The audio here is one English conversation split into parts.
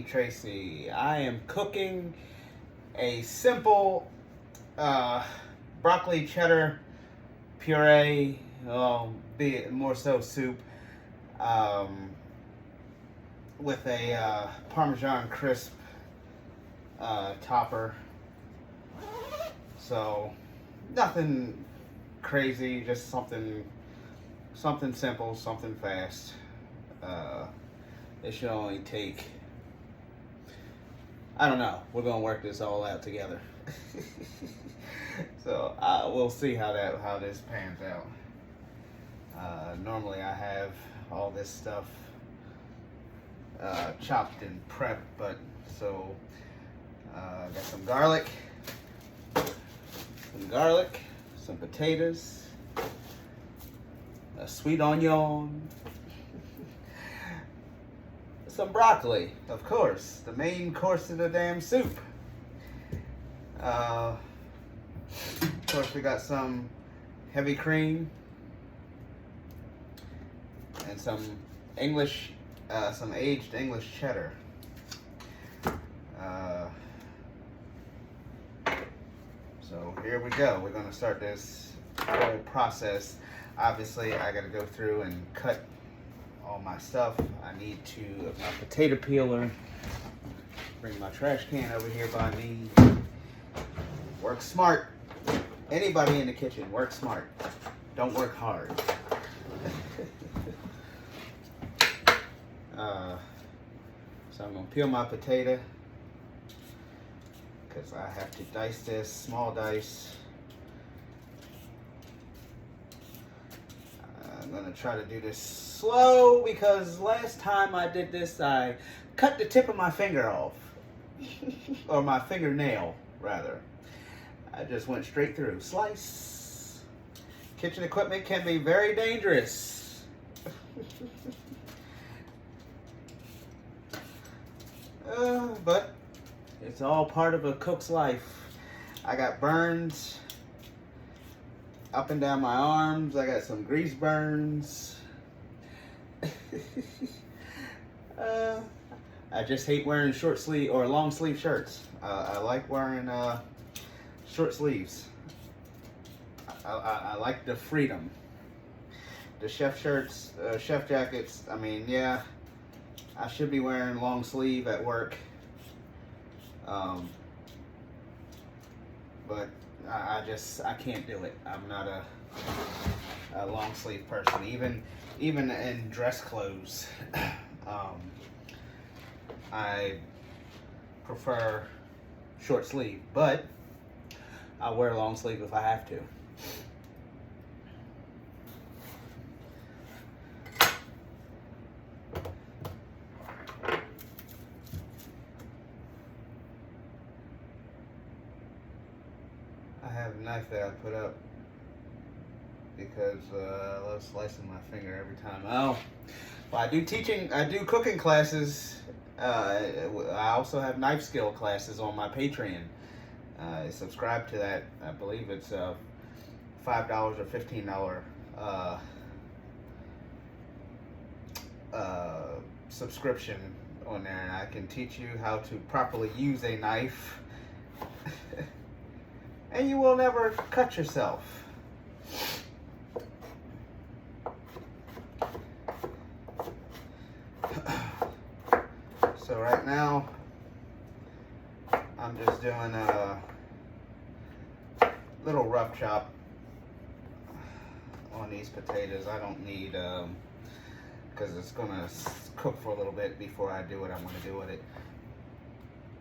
Tracy. I am cooking a simple broccoli cheddar puree, be it more so soup, with a Parmesan crisp topper. So nothing crazy, just something simple, something fast. It should only take, I don't know, we're gonna work this all out together. So we'll see how this pans out. Normally I have all this stuff chopped and prepped, but so I got some garlic, some potatoes, a sweet onion, some broccoli, of course, the main course of the damn soup. Of course, we got some heavy cream and some aged English cheddar. So here we go. We're gonna start this whole process. Obviously, I gotta go through and cut all my stuff. I need my potato peeler. Bring my trash can over here by me. Work smart. Anybody in the kitchen, work smart. Don't work hard. So I'm gonna peel my potato because I have to dice this, small dice. I'm gonna try to do this slow because last time I did this, I cut the tip of my finger off. Or my fingernail, rather. I just went straight through. Slice. Kitchen equipment can be very dangerous. But it's all part of a cook's life. I got burns up and down my arms. I got some grease burns. I just hate wearing short sleeve or long sleeve shirts. I like wearing short sleeves. I like the freedom. The chef shirts, chef jackets, I mean, yeah, I should be wearing long sleeve at work. But I can't do it. I'm not a long sleeve person, even in dress clothes. I prefer short sleeve, but I'll wear a long sleeve if I have to. I have a knife that I put up because I love slicing my finger every time. Oh, well, I do cooking classes. I also have knife skill classes on my Patreon. Subscribe to that. I believe it's $5 or $15 subscription on there, and I can teach you how to properly use a knife. And you will never cut yourself. So right now, I'm just doing a little rough chop on these potatoes. I don't need, because it's gonna cook for a little bit before I do what I'm gonna do with it.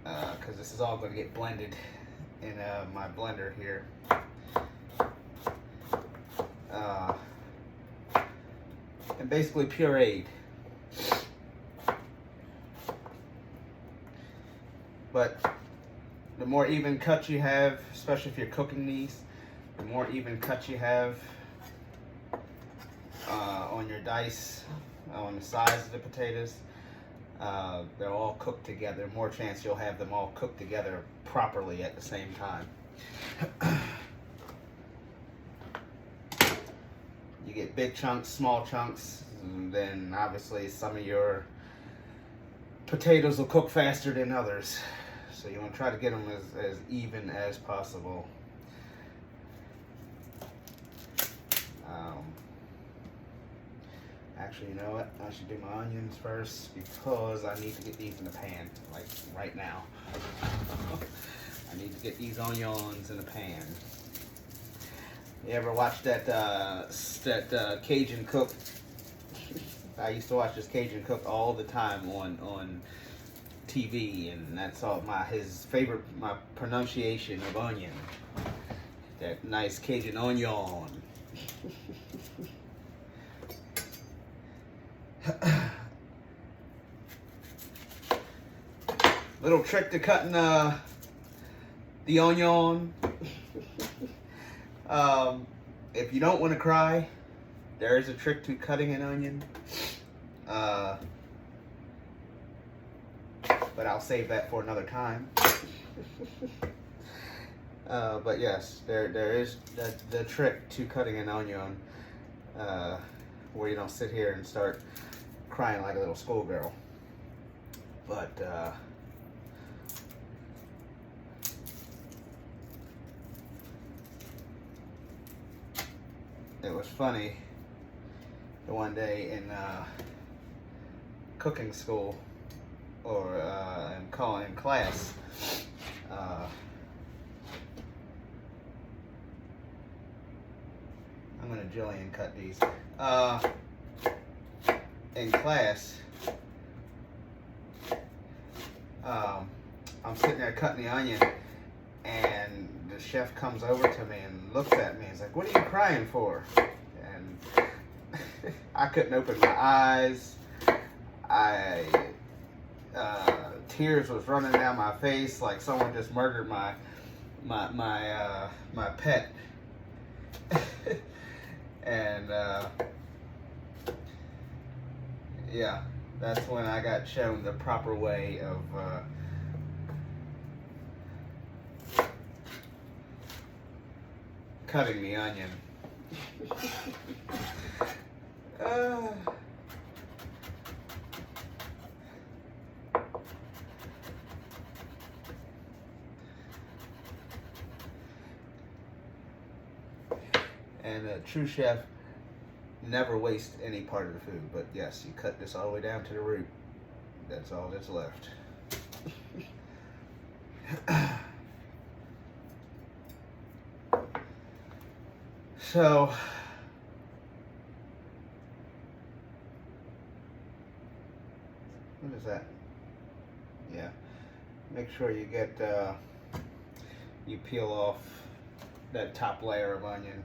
Because this is all gonna get blended in my blender here. And basically pureed. But the more even cuts you have, especially if you're cooking these, the more even cuts you have on your dice, on the sides of the potatoes, they're all cooked together. More chance you'll have them all cooked together properly at the same time. You get big chunks, small chunks, and then obviously some of your potatoes will cook faster than others. So you want to try to get them as even as possible. Actually, you know what? I should do my onions first because I need to get these in the pan, like right now. I need to get these onions in the pan. You ever watch that Cajun Cook? I used to watch this Cajun Cook all the time on TV, and that's all his favorite, my pronunciation of onion. That nice Cajun onion. Little trick to cutting the onion. If you don't want to cry, there is a trick to cutting an onion. But I'll save that for another time. But yes, there is the trick to cutting an onion, where you don't sit here and start crying like a little schoolgirl. But it was funny the one day in cooking school, or in class. I'm gonna Jillian cut these. In class, I'm sitting there cutting the onion, and the chef comes over to me and looks at me and is like, "What are you crying for?" And I couldn't open my eyes. Tears was running down my face like someone just murdered my pet. And yeah, that's when I got shown the proper way of cutting the onion. And a true chef never wastes any part of the food. But yes, you cut this all the way down to the root. That's all that's left. So, what is that? Yeah. Make sure you get, you peel off that top layer of onion.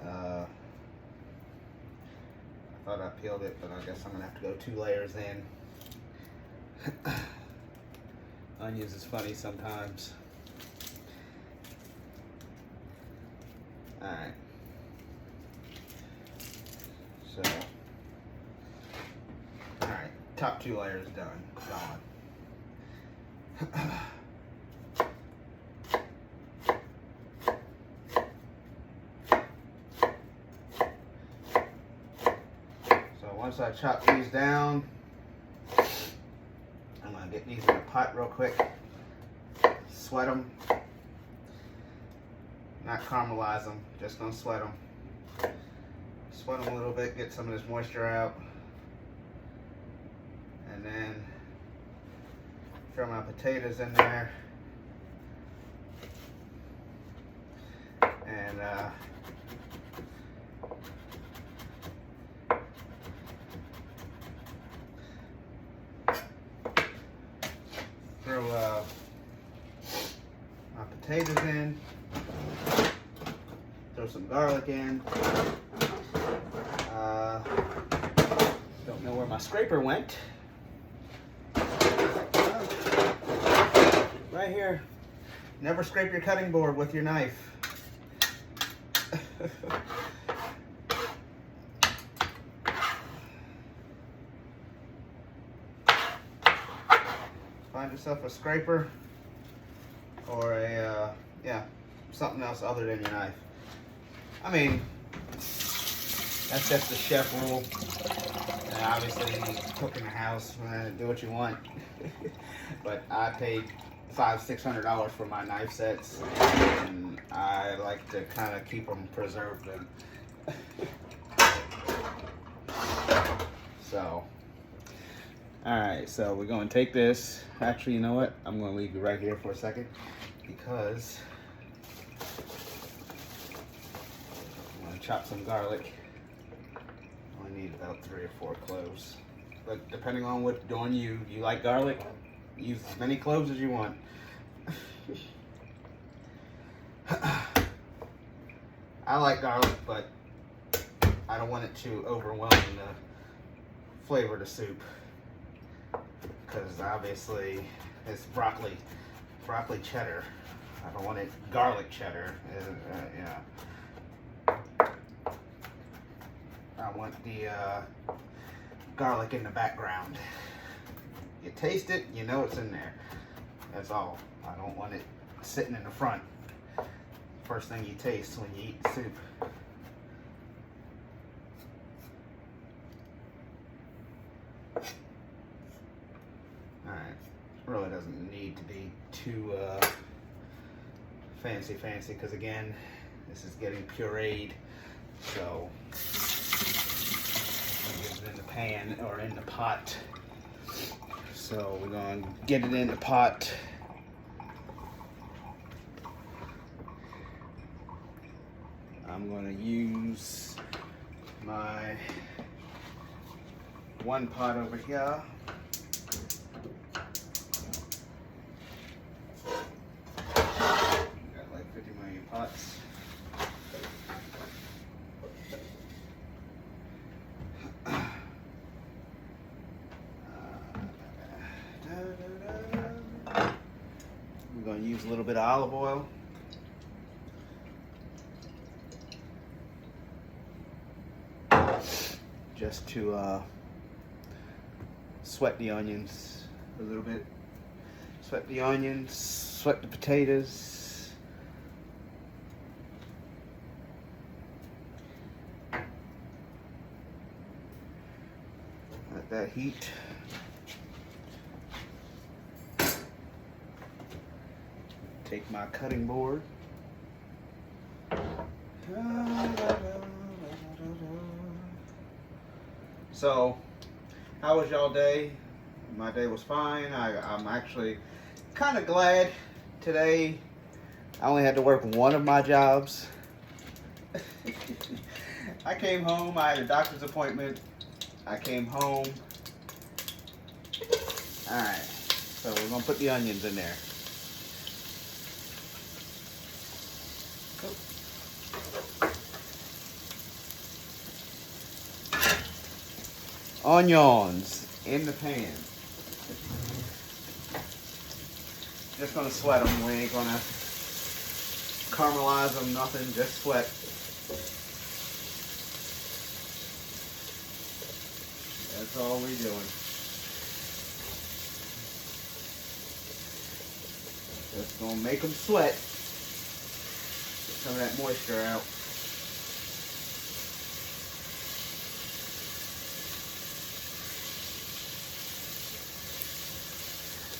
I thought I peeled it, but I guess I'm gonna have to go 2 layers in. Onions is funny sometimes. Alright. So, alright, top 2 layers done. Gone. Once I chop these down, I'm going to get these in a pot real quick, sweat them, not caramelize them, just going to sweat them. Sweat them a little bit, get some of this moisture out, and then throw my potatoes in there, and throw my potatoes in, throw some garlic in. Don't know where my scraper went. Right here. Never scrape your cutting board with your knife. Find yourself a scraper or a, something else other than your knife. I mean, that's just the chef rule. And obviously, cook in the house, do what you want. But I paid $500–600 for my knife sets, and I like to kind of keep them preserved. So, all right, so we're going to take this. Actually, you know what? I'm going to leave it right here for a second because I'm going to chop some garlic. I need about 3 or 4 cloves. But depending on what doing you like garlic, use as many cloves as you want. I like garlic, but I don't want it to overwhelm the flavor of the soup, because obviously it's broccoli cheddar. I don't want it garlic cheddar. I want the garlic in the background. You taste it, you know it's in there. That's all. I don't want it sitting in the front. First thing you taste when you eat the soup. Alright, really doesn't need to be too fancy because again, this is getting pureed, so get it in the pan or in the pot. So we're going to get it in the pot. I'm going to use my one pot over here. Got like 50 million pots. We're going to use a little bit of olive oil. Just to sweat the onions a little bit. Sweat the onions, sweat the potatoes. Let that heat. Take my cutting board. So, how was y'all day? My day was fine. I'm actually kind of glad today I only had to work one of my jobs. I came home, I had a doctor's appointment. I came home. Alright, so we're going to put the onions in there. Onions in the pan. Just gonna sweat them. We ain't gonna caramelize them, nothing, just sweat. That's all we're doing. Just gonna make them sweat. Get some of that moisture out.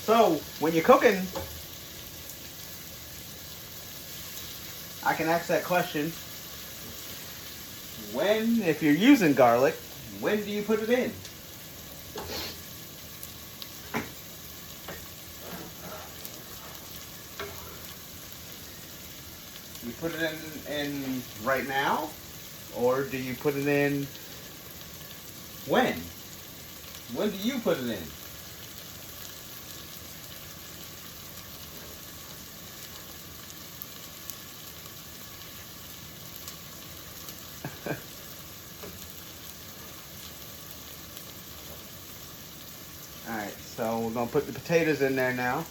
So, when you're cooking, I can ask that question. If you're using garlic, when do you put it in? You put it in right now? Or do you put it in when? When do you put it in? Alright, so we're going to put the potatoes in there now.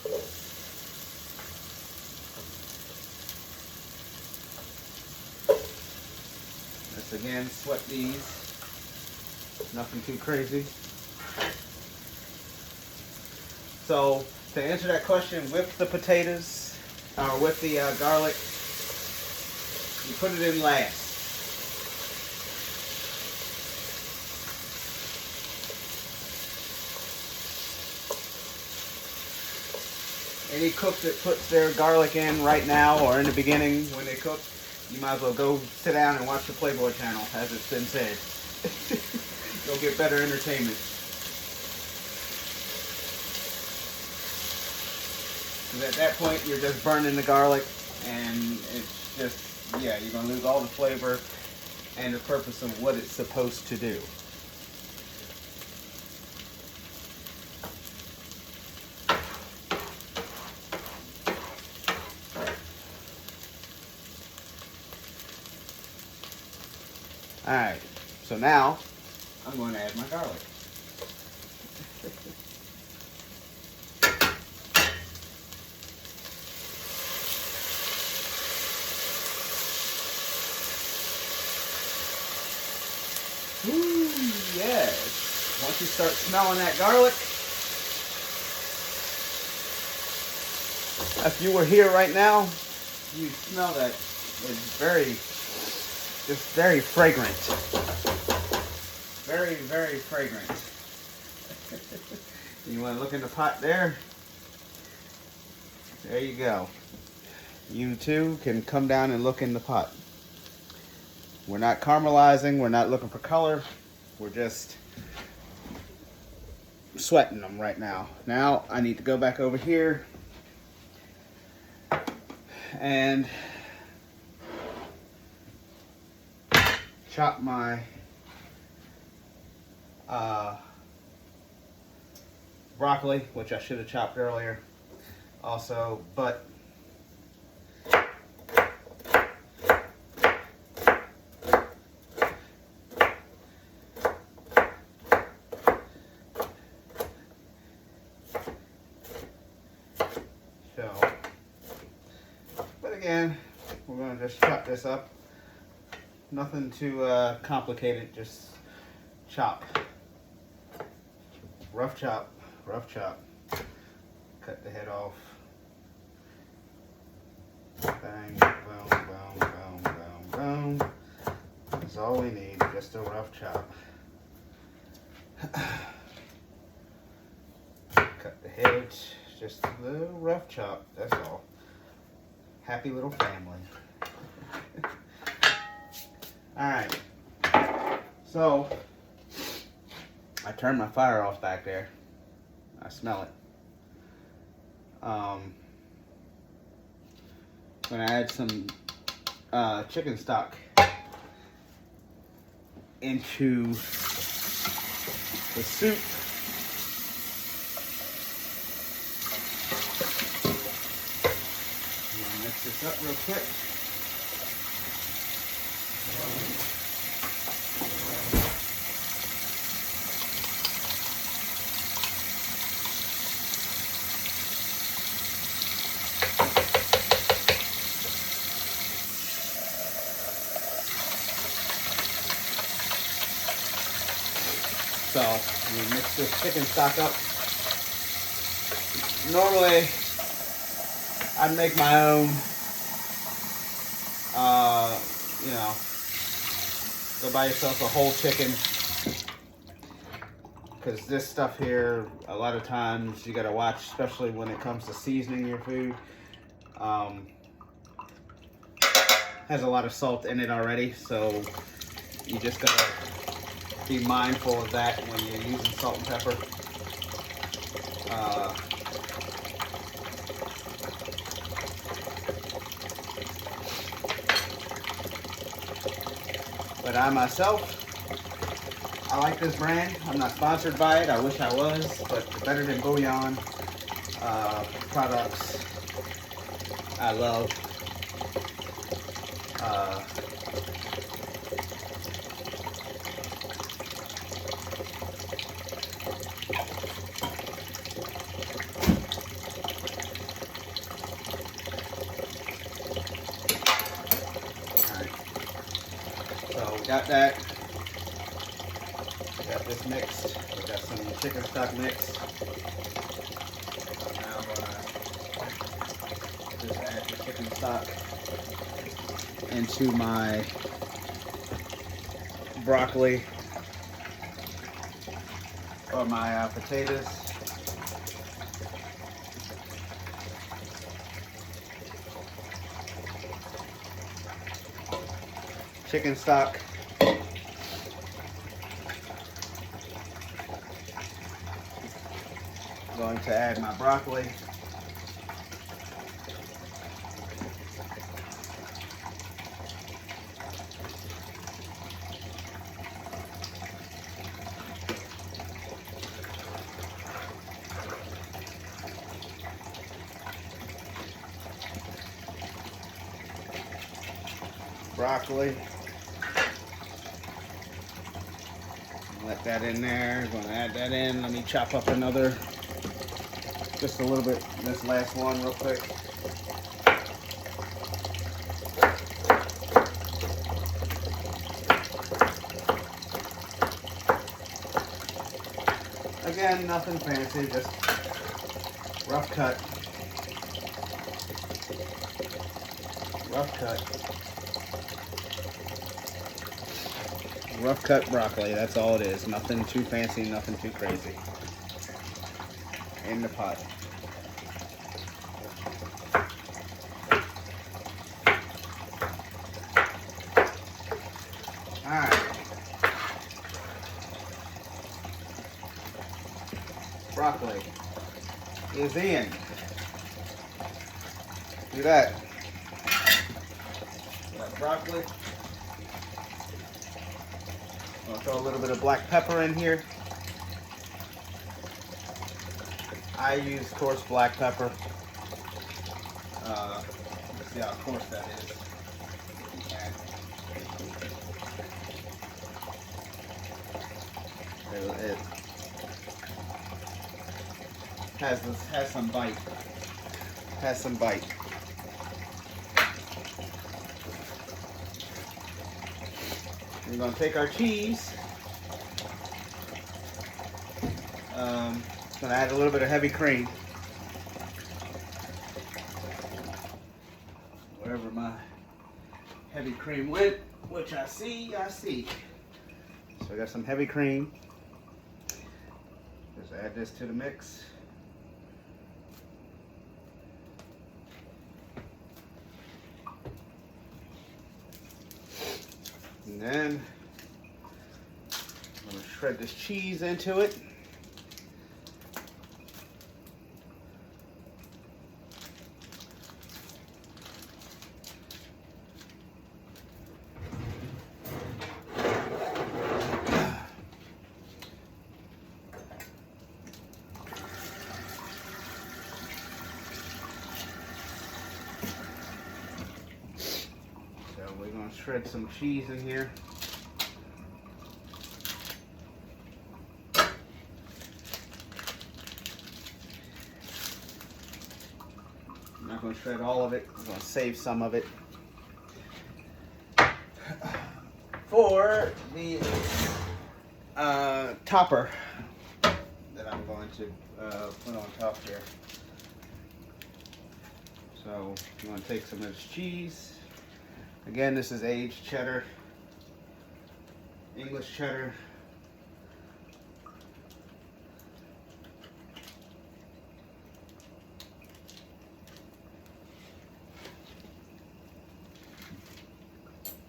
Let's again sweat these. Nothing too crazy. So, to answer that question, with the potatoes, or with the garlic, you put it in last. Any cook that puts their garlic in right now or in the beginning when they cook, you might as well go sit down and watch the Playboy channel, as it's been said. You'll get better entertainment. Because at that point, you're just burning the garlic, and it's just, yeah, you're going to lose all the flavor and the purpose of what it's supposed to do. Alright, so now I'm going to add my garlic. Ooh, yes. Once you start smelling that garlic, if you were here right now, you'd smell that. It's very fragrant. Very, very fragrant. You want to look in the pot there? There you go. You too can come down and look in the pot. We're not caramelizing, we're not looking for color, we're just sweating them right now. Now I need to go back over here and chop my broccoli, which I should have chopped earlier also, but again, we're going to just chop this up. Nothing too complicated, just chop. Rough chop, rough chop. Cut the head off. Bang, boom, boom, boom, boom, boom. That's all we need, just a rough chop. Cut the head, just a little rough chop, that's all. Happy little family. Alright. So, I turned my fire off back there. I smell it. I'm going to add some chicken stock into the soup. Mix this up real quick. So we mix this chicken stock up. Normally, I'd make my own, you know, go buy yourself a whole chicken, because this stuff here, a lot of times you gotta watch, especially when it comes to seasoning your food. Has a lot of salt in it already, so you just gotta be mindful of that when you're using salt and pepper. But I myself, I like this brand. I'm not sponsored by it. I wish I was, but the Better Than Bouillon products I love. Got that. We got this mixed. We got some chicken stock mixed. Now I'm gonna just add the chicken stock into my broccoli or my potatoes. chicken stock. Going to add my broccoli. Broccoli. Let that in there. Gonna add that in. Let me chop up another, just a little bit, this last one real quick. Again, nothing fancy, just rough cut. Rough cut. Rough cut broccoli, that's all it is. Nothing too fancy, nothing too crazy. In the pot. Alright. Broccoli is in. Do that. Got broccoli. I'll throw a little bit of black pepper in here. I use coarse black pepper. Let's see how coarse that is. It has some bite. Has some bite. We're going to take our cheese. Going to add a little bit of heavy cream. Wherever my heavy cream went, which I see. So I got some heavy cream. Just add this to the mix. And then I'm going to shred this cheese into it. We're going to shred some cheese in here. I'm not going to shred all of it. I'm going to save some of it for the topper that I'm going to put on top here. So I'm going to take some of this cheese. Again, this is aged cheddar, English cheddar.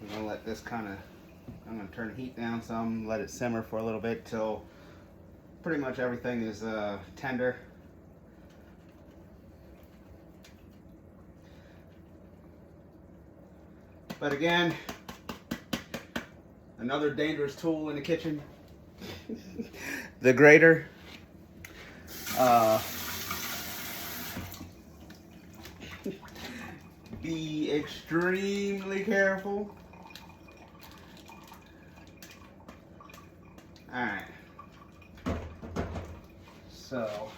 We're going to let this I'm going to turn the heat down some, let it simmer for a little bit till pretty much everything is tender. But again, another dangerous tool in the kitchen, the grater. Be extremely careful. Alright. So,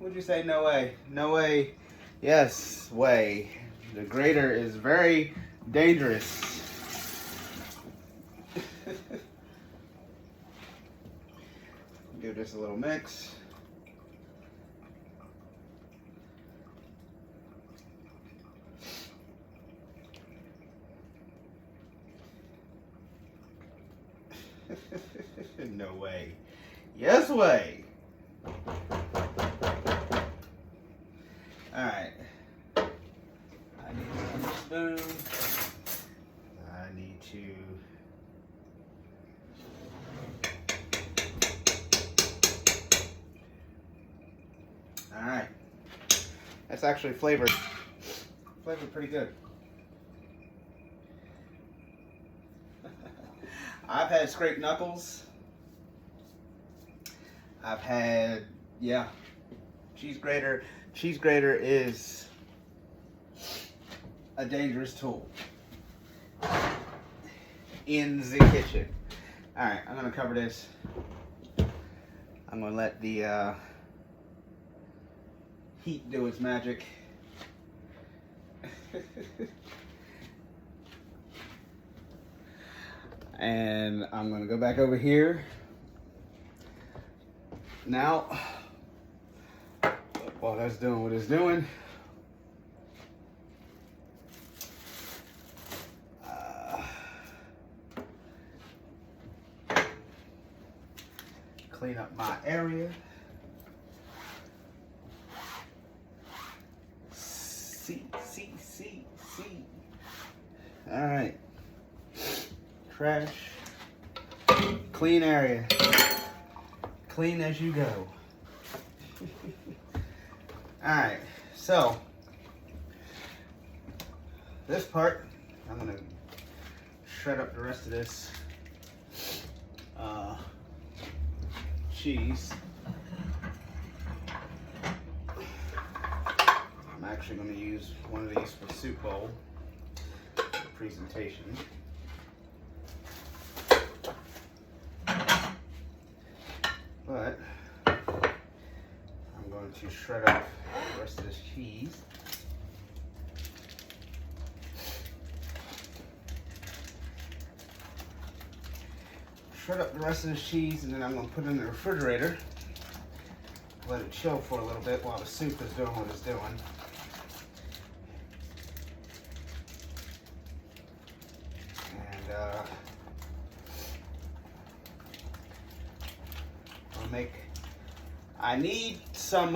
would you say no way? No way. Yes, way. The grater is very dangerous. Give this a little mix. No way. Yes way. Alright. I need another spoon. That's actually flavored pretty good. I've had scraped knuckles. I've had, yeah, cheese grater. Cheese grater is a dangerous tool in the kitchen. All right, I'm gonna cover this. I'm gonna let the heat do its magic. And I'm gonna go back over here. Now, while that's doing what it's doing, clean up my area. See. All right. Trash. Clean area. Clean as you go. All right. So, this part, I'm going to shred up the rest of this cheese. I'm actually going to use one of these for soup bowl presentation. But I'm going to shred up the rest of this cheese. Shred up the rest of this cheese, and then I'm going to put it in the refrigerator. Let it chill for a little bit while the soup is doing what it's doing. And I need some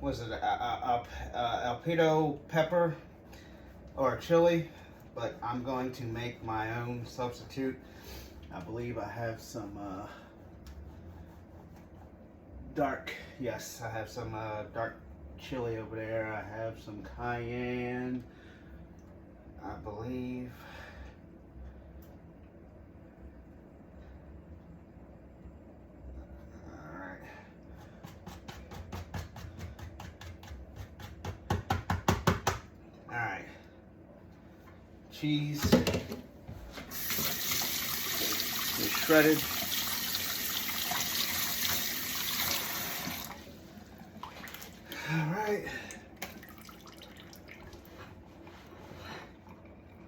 was it alpedo pepper or chili, but I'm going to make my own substitute. I believe I have some dark, yes, I have some dark chili over there. I have some cayenne, I believe. All right. All right. Cheese is shredded. All right.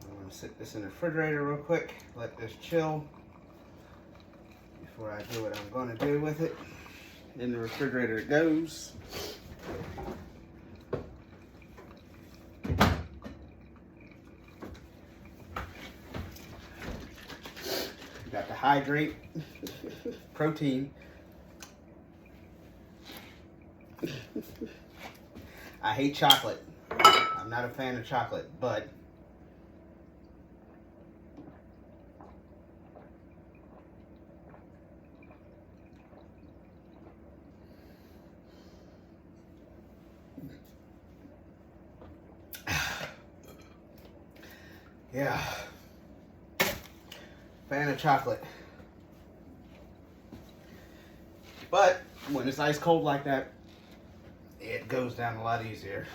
I'm going to sit this in the refrigerator real quick, let this chill before I do what I'm going to do with it. In the refrigerator it goes. Got to hydrate, protein. I hate chocolate. I'm not a fan of chocolate, but yeah, fan of chocolate. But when it's ice cold like that, it goes down a lot easier.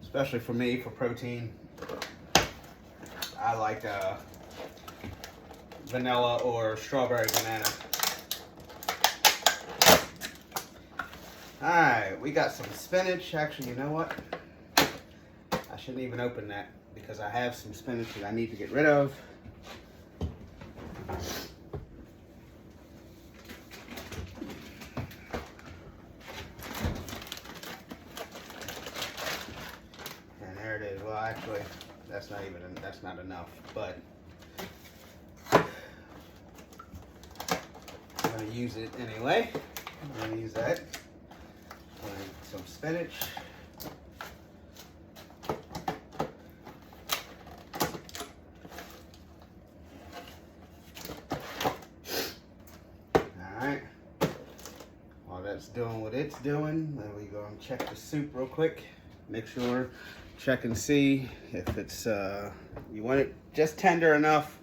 Especially for me, for protein. I like vanilla or strawberry banana. Alright, we got some spinach. Actually, you know what? I shouldn't even open that because I have some spinach that I need to get rid of. Actually, that's not enough, but I'm gonna use it anyway. I'm gonna use that. Some spinach. It's doing what it's doing. There we go. And check the soup real quick. Make sure, check and see if it's, you want it just tender enough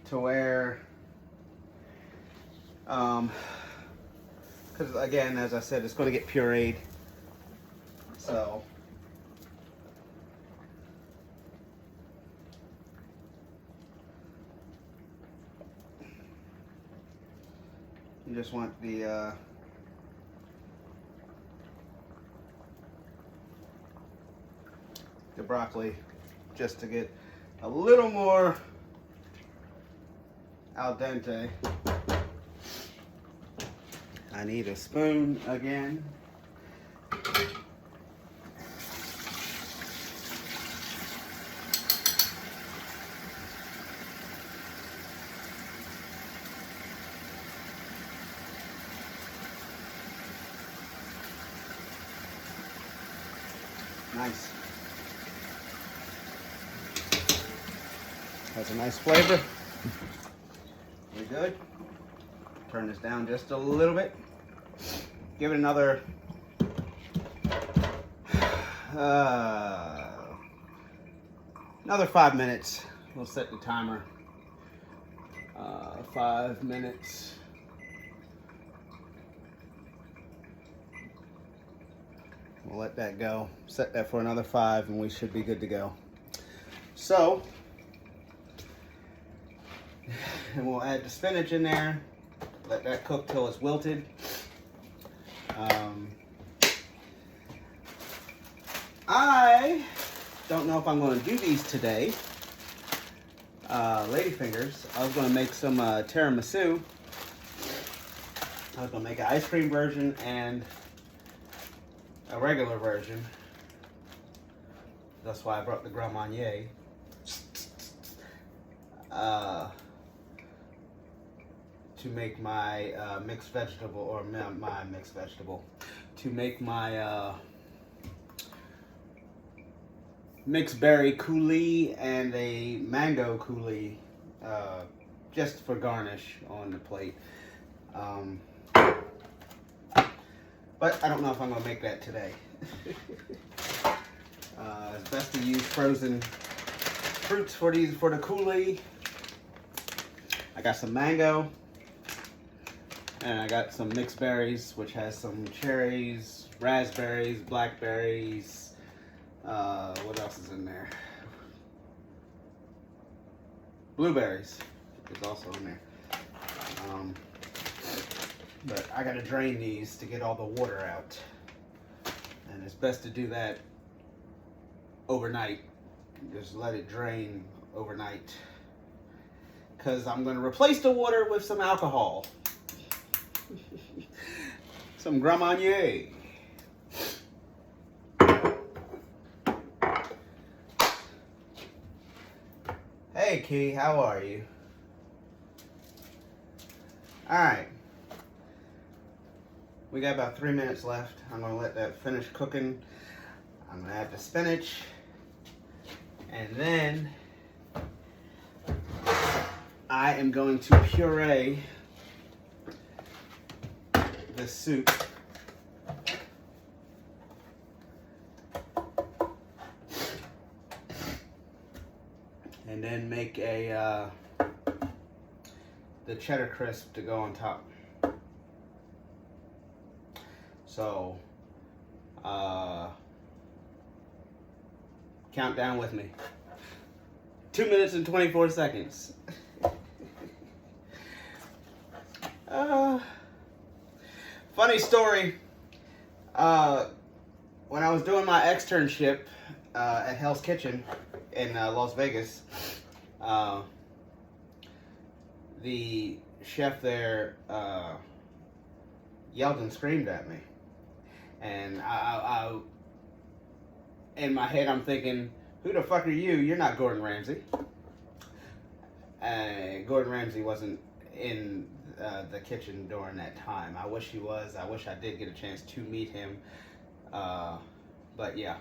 to where, because again, as I said, it's going to get pureed. So, you just want the broccoli just to get a little more al dente. I need a spoon again. Nice. Has a nice flavor. We good? Turn this down just a little bit. Give it another another 5 minutes. We'll set the timer. 5 minutes. We'll let that go. Set that for another 5 and we should be good to go. So, and we'll add the spinach in there. Let that cook till it's wilted. I don't know if I'm going to do these today. Ladyfingers. I was going to make some tiramisu. I was going to make an ice cream version and a regular version. That's why I brought the Grand Marnier. To make my mixed vegetable, or my mixed vegetable, to make my mixed berry coulis and a mango coulis, just for garnish on the plate. But I don't know if I'm going to make that today. It's best to use frozen fruits for the coulis. I got some mango. And I got some mixed berries, which has some cherries, raspberries, blackberries. What else is in there? Blueberries is also in there. But I gotta drain these to get all the water out. And it's best to do that overnight. Just let it drain overnight. Because I'm gonna replace the water with some alcohol. Some Grand Marnier. Hey Key, how are you? Alright. We got about 3 minutes left. I'm going to let that finish cooking. I'm going to add the spinach. And then I am going to puree the soup. And then make a the cheddar crisp to go on top. So count down with me. 2 minutes and 24 seconds. Funny story. When I was doing my externship at Hell's Kitchen in Las Vegas, the chef there yelled and screamed at me. And I in my head, I'm thinking, who the fuck are you? You're not Gordon Ramsay. Gordon Ramsay wasn't in the kitchen during that time. I wish he was. I wish I did get a chance to meet him. But yeah.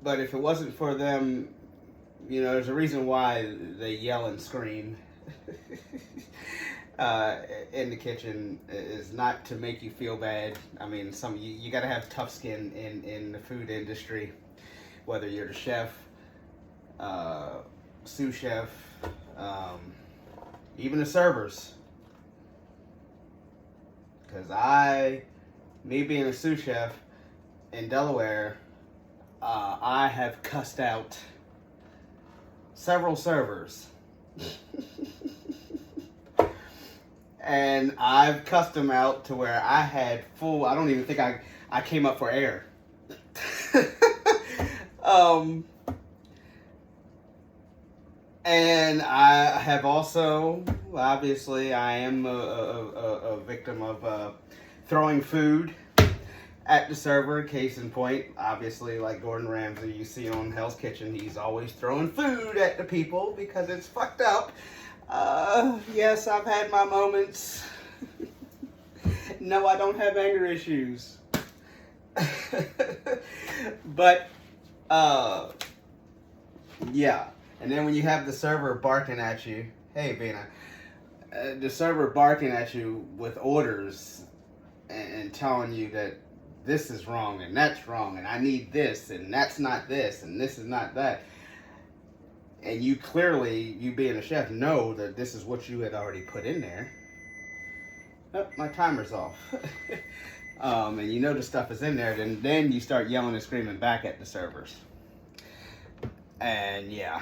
But if it wasn't for them, you know, there's a reason why they yell and scream. in the kitchen is not to make you feel bad. I mean, you got to have tough skin in the food industry, whether you're the chef, sous chef, even the servers. Because me being a sous chef in Delaware, I have cussed out several servers. And I've cussed them out to where I had I don't even think I came up for air. And I have also, obviously, I am a victim of throwing food at the server. Case in point, obviously, like Gordon Ramsay, you see on Hell's Kitchen, he's always throwing food at the people because it's fucked up. Yes, I've had my moments. No, I don't have anger issues. But, yeah. And then when you have the server barking at you, hey, Bina, the server barking at you with orders and telling you that this is wrong and that's wrong and I need this and that's not this and this is not that. And you clearly, you being a chef, know that this is what you had already put in there. Oh, my timer's off. And you know the stuff is in there, then you start yelling and screaming back at the servers. And yeah,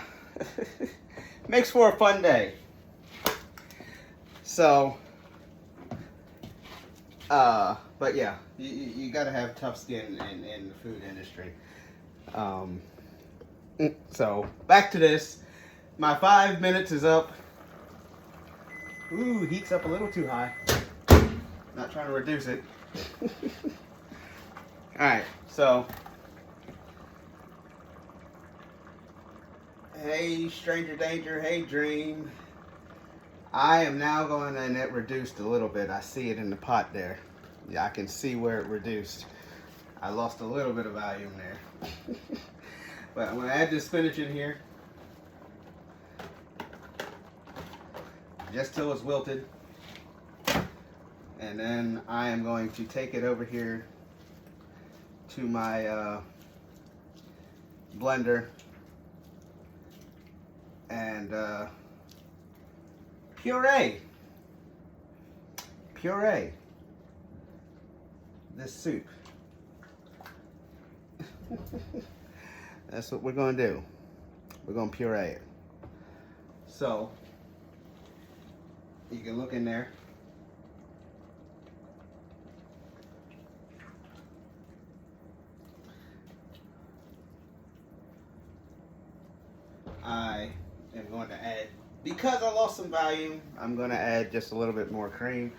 makes for a fun day. So, but yeah, you gotta have tough skin in the food industry. So, back to this. My 5 minutes is up. Ooh, heat's up a little too high. Not trying to reduce it. Alright, so. Hey, stranger danger. Hey, dream. I am now going to, and it reduced a little bit. I see it in the pot there. Yeah, I can see where it reduced. I lost a little bit of volume there. But I'm going to add this spinach in here. Just till it's wilted. And then I am going to take it over here to my blender and puree this soup. That's what we're going to do. We're going to puree it. So, you can look in there. I am going to add, because I lost some volume, I'm going to add just a little bit more cream.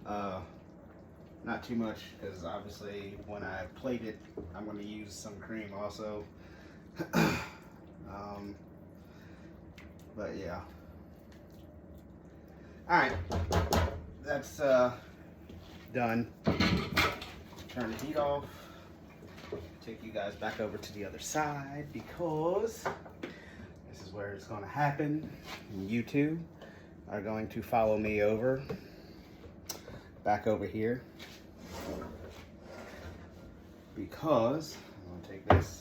Not too much, because obviously when I plate it, I'm going to use some cream also. But yeah. Alright, that's done. Turn the heat off. Take you guys back over to the other side because this is where it's going to happen. And you two are going to follow me over, back over here, because I'm going to take this.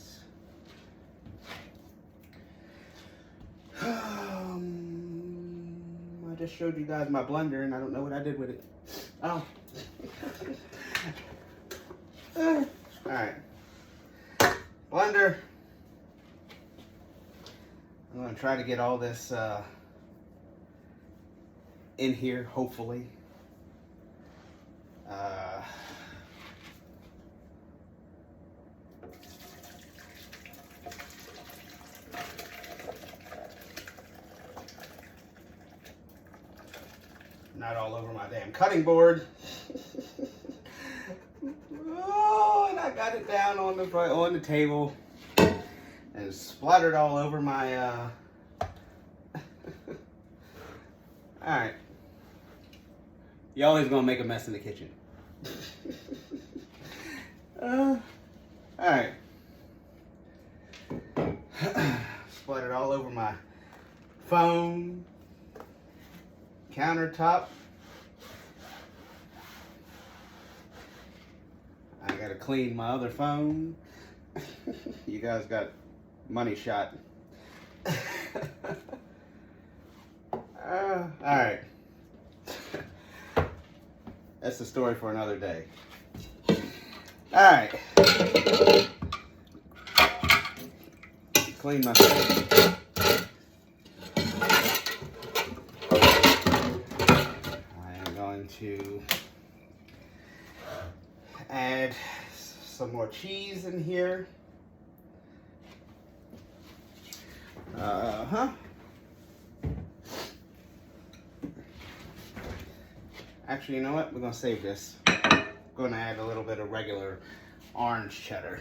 I just showed you guys my blender and I don't know what I did with it. Oh. Alright. Blender. I'm going to try to get all this in here, hopefully. Not all over my damn cutting board. Oh, and I got it down on the table and splattered all over my all right. You always gonna make a mess in the kitchen. All right. Splattered all over my phone. countertop. I gotta clean my other phone. You guys got money shot. All right. That's the story for another day. All right. Clean my face. I am going to add some more cheese in here. Actually, you know what? We're gonna save this. I'm gonna add a little bit of regular orange cheddar.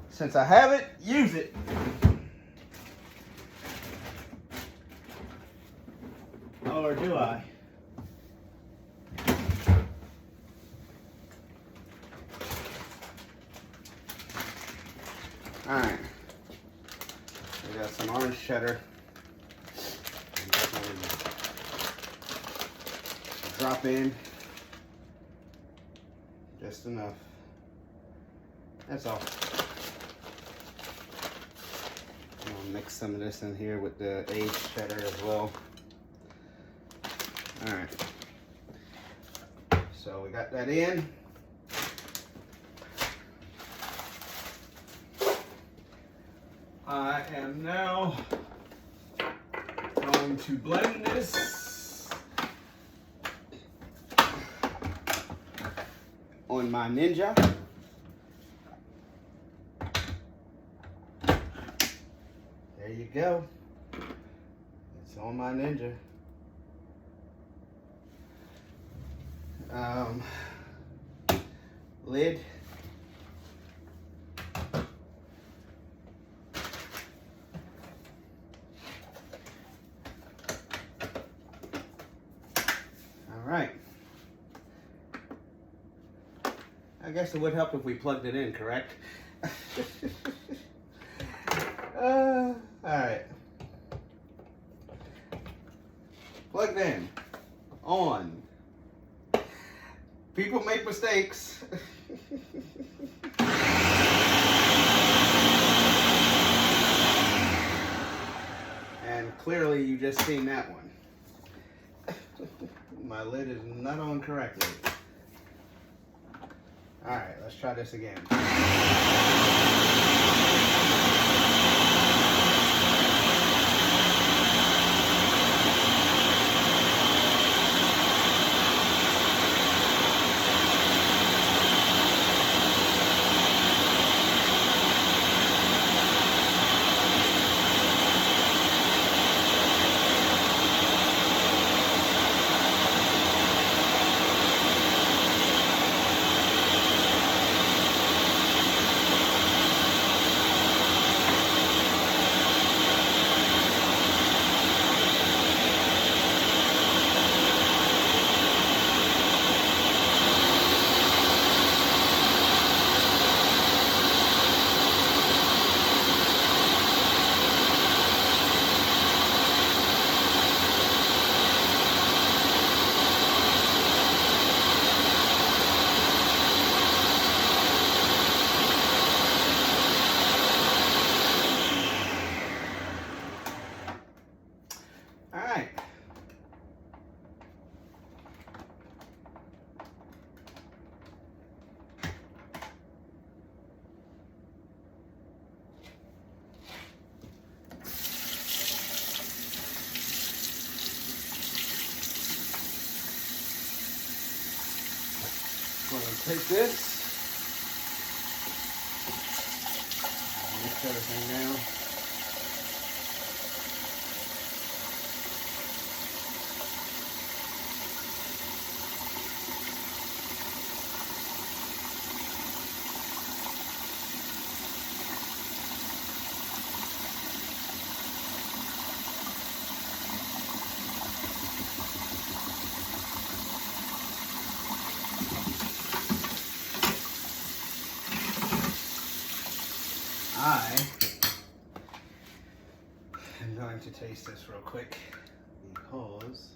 Since I have it, use it. Or do I? All right. We got some orange cheddar. Drop in just enough. That's all. I'm gonna mix some of this in here with the aged cheddar as well. All right. So we got that in. I am now going to blend this on my Ninja. There you go. It's on my Ninja. Lid. All right. I guess it would help if we plugged it in, correct? All right. Plugged in. On. People make mistakes. And clearly you just seen that one. My lid is not on correctly. All right, let's try this again. I'm going to take this, mix everything down. I am going to taste this real quick. because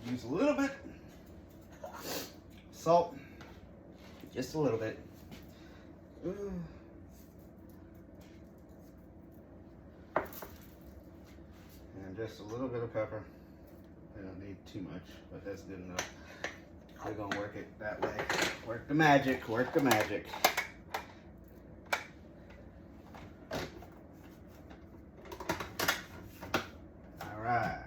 use a little bit salt, just a little bit. And just a little bit of pepper. I don't need too much, but that's good enough. We're gonna work it that way. Work the magic, work the magic. All right.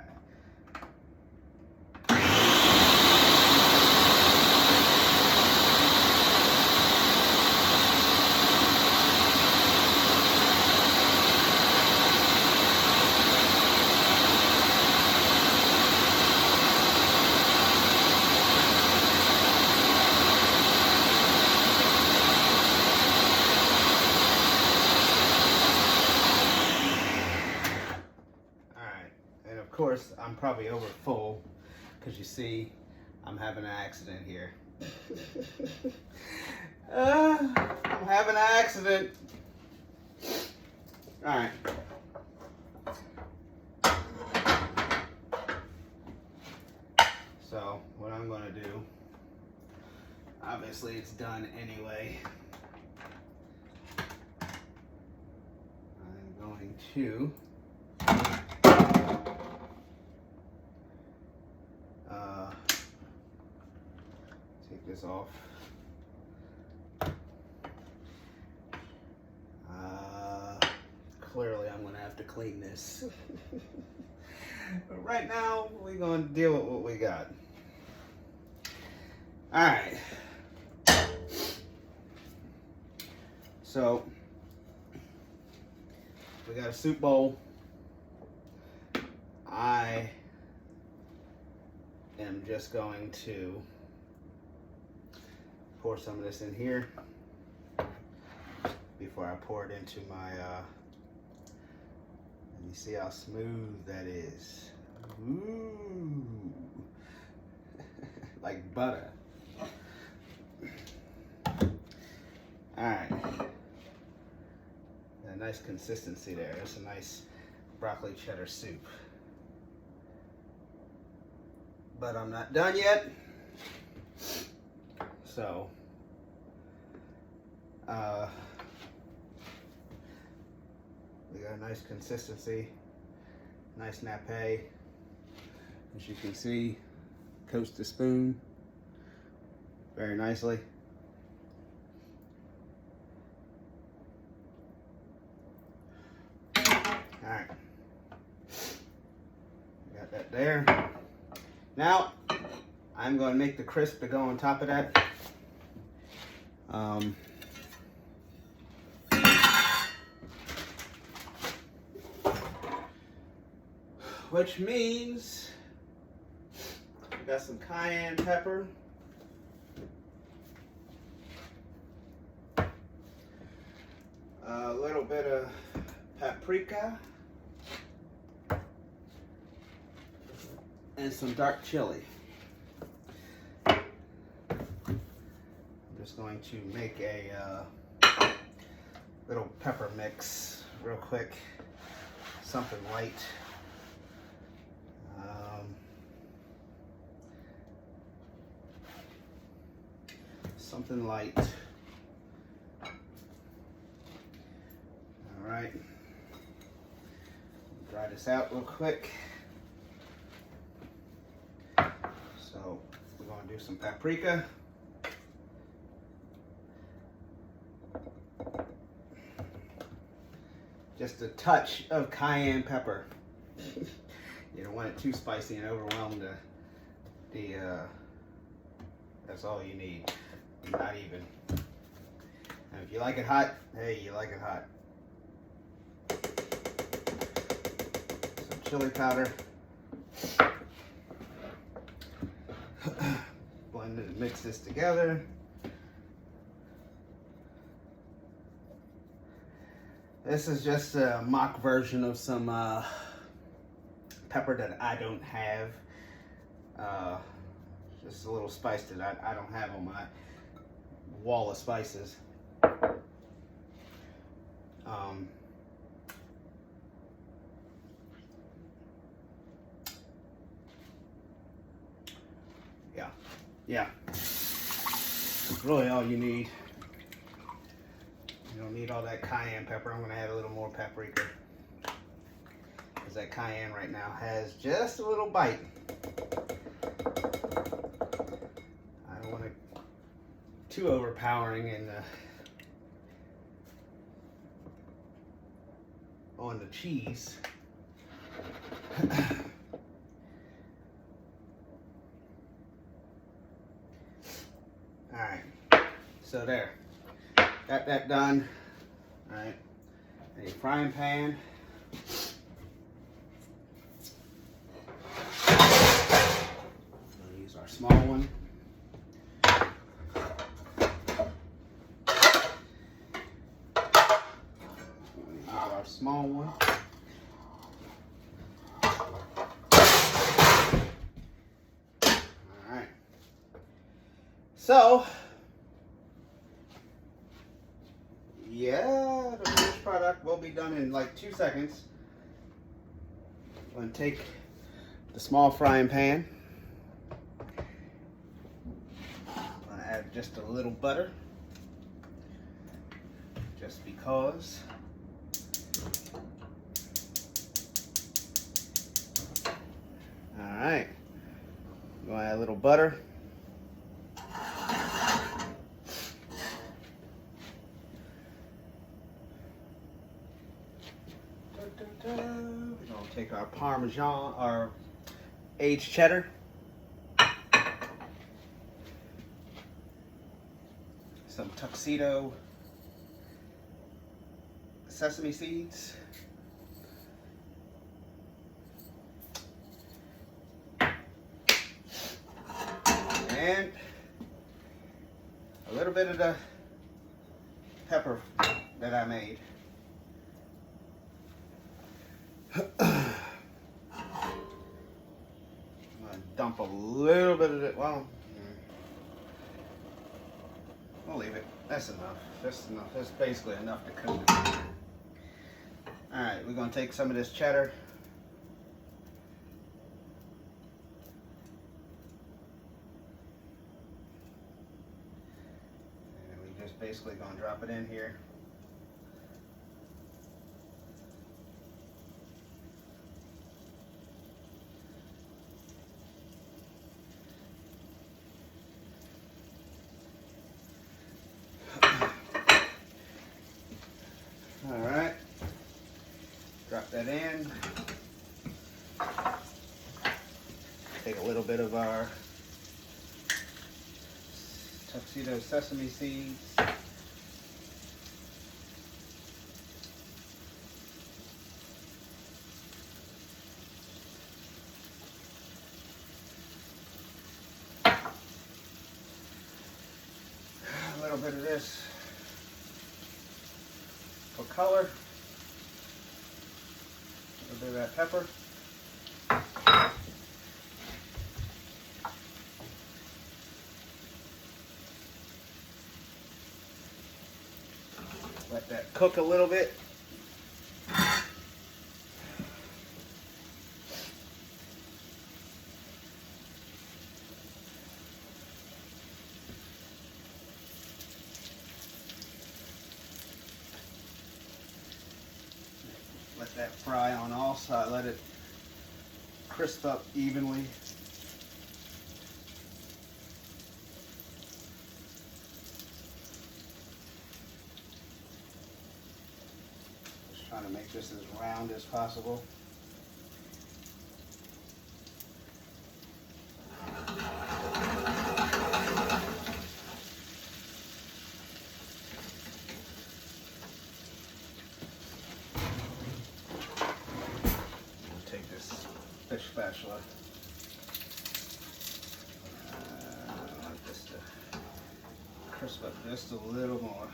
Of course, I'm probably over full because you see, I'm having an accident here. I'm having an accident. All right. So what I'm going to do, obviously it's done anyway. I'm going to take this off. Clearly I'm gonna have to clean this. But right now we're gonna deal with what we got. All right. So we got a soup bowl. I am just going to pour some of this in here before I pour it into my, and you see how smooth that is. Ooh, like butter. All right, a nice consistency there. It's a nice broccoli cheddar soup. But I'm not done yet. So, we got a nice consistency, nice nappe. As you can see, coats the spoon very nicely. All right, got that there. Now, I'm going to make the crisp to go on top of that. Which means we got some cayenne pepper. A little bit of paprika. And some dark chili. I'm just going to make a little pepper mix real quick. Something light. Something light. All right. Dry this out real quick. So we're going to do some paprika. Just a touch of cayenne pepper. You don't want it too spicy and overwhelm the that's all you need. Not even. And if you like it hot, hey, you like it hot. Some chili powder. Blend it and mix this together. This is just a mock version of some pepper that I don't have. Just a little spice that I don't have on my wall of spices. Yeah. That's really all you need. You don't need all that cayenne pepper. I'm gonna add a little more paprika, because that cayenne right now has just a little bite. I don't want it too overpowering in on the cheese. Alright, so there. Got that done. Alright, a frying pan. We'll use our small one. We'll use our small one. Alright. So, yeah, the finished product will be done in like 2 seconds. I'm going to take the small frying pan. I'm going to add just a little butter, just because. Alright, I'm going to add a little butter. We're going to take our Parmesan, our aged cheddar. Some tuxedo sesame seeds. And a little bit of the pepper that I made. I'm going to dump a little bit of it. Well, we'll leave it. That's enough. That's enough. That's basically enough to cook. Alright, we're going to take some of this cheddar. And we're just basically going to drop it in here. Alright, drop that in. Take a little bit of our tuxedo sesame seeds. A little bit of this for color, a little bit of that pepper. Let that cook a little bit. Let that fry on all sides. Let it crisp up evenly. Just trying to make this as round as possible. Fish spatula. I like this to crisp up just a little more.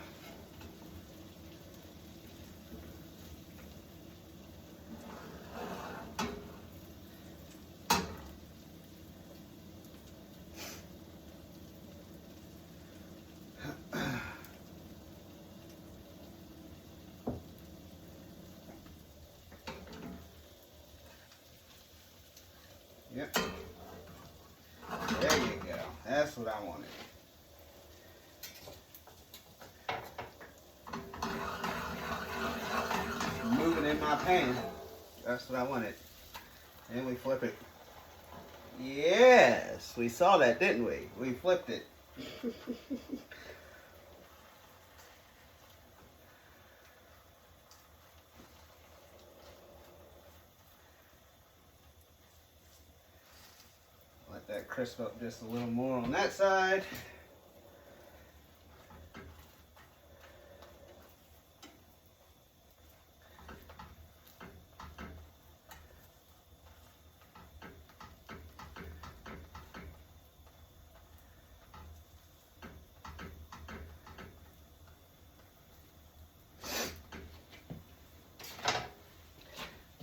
Yep. There you go. That's what I wanted. Moving in my pan. That's what I wanted. And we flip it. Yes, we saw that, didn't we? We flipped it. Let that crisp up just a little more on that side.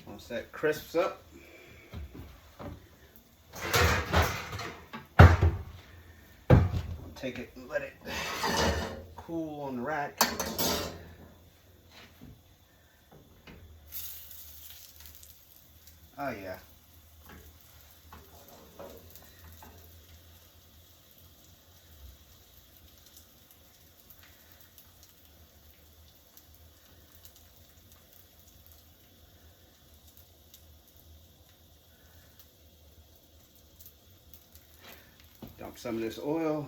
Once that crisps up, take it and let it cool on the rack. Oh yeah. Dump some of this oil.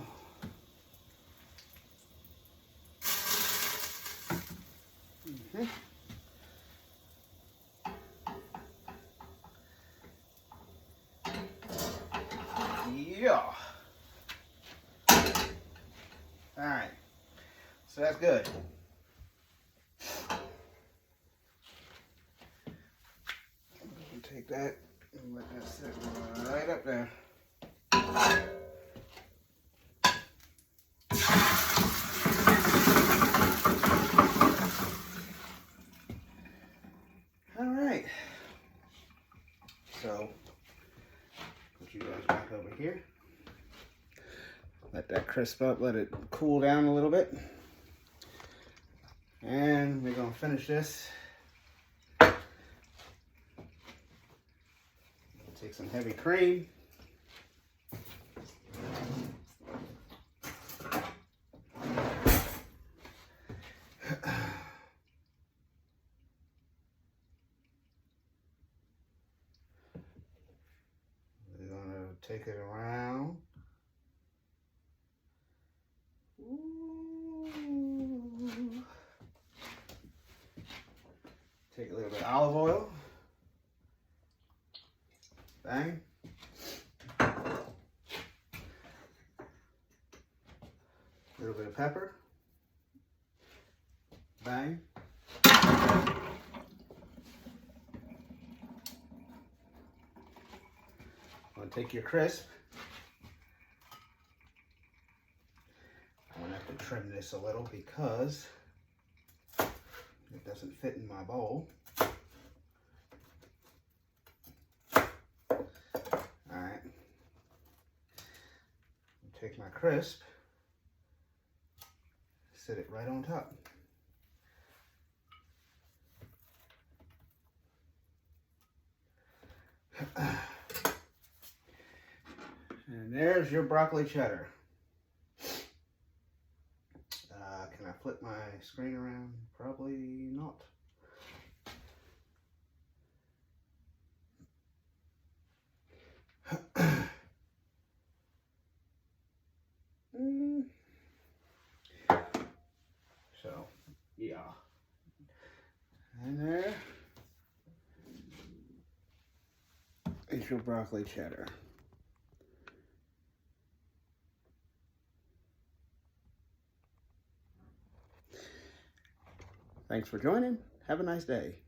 Yeah. All right. So that's good. Take that and let that sit right up there. All right. So put you guys back over here. Let that crisp up, let it cool down a little bit. And we're gonna finish this. Take some heavy cream. We're gonna take it around. Ooh. Take a little bit of olive oil. Bang. A little bit of pepper. Bang. Want to take your crisp. I'm going to have to trim this a little because it doesn't fit in my bowl. Alright. Take my crisp, sit it right on top. And there's your broccoli cheddar. Can I flip my screen around? Probably not. So, yeah. And there is your broccoli cheddar. Thanks for joining. Have a nice day.